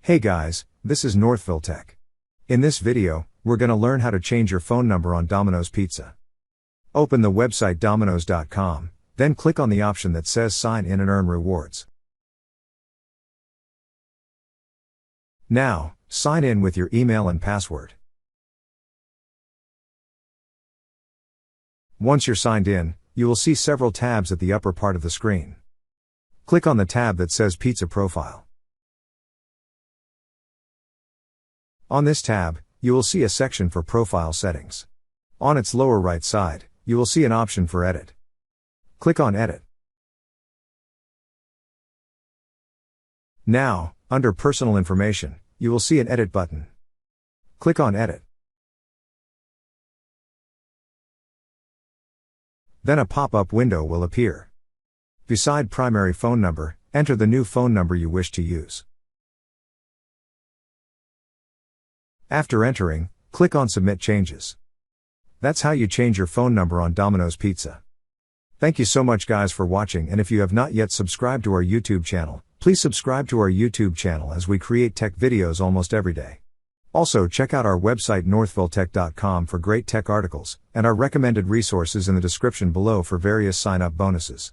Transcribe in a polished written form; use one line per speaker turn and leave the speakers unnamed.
Hey guys, this is Northville Tech. In this video, we're gonna learn how to change your phone number on Domino's Pizza. Open the website dominos.com, then click on the option that says Sign in and earn rewards. Now, sign in with your email and password. Once you're signed in, you will see several tabs at the upper part of the screen. Click on the tab that says Pizza Profile. On this tab, you will see a section for profile settings. On its lower right side, you will see an option for Edit. Click on Edit. Now, under Personal Information, you will see an Edit button. Click on Edit. Then a pop-up window will appear. Beside primary phone number, enter the new phone number you wish to use. After entering, click on Submit Changes. That's how you change your phone number on Domino's Pizza. Thank you so much guys for watching, and if you have not yet subscribed to our YouTube channel, please subscribe to our YouTube channel as we create tech videos almost every day. Also check out our website northvilletech.com for great tech articles, and our recommended resources in the description below for various sign-up bonuses.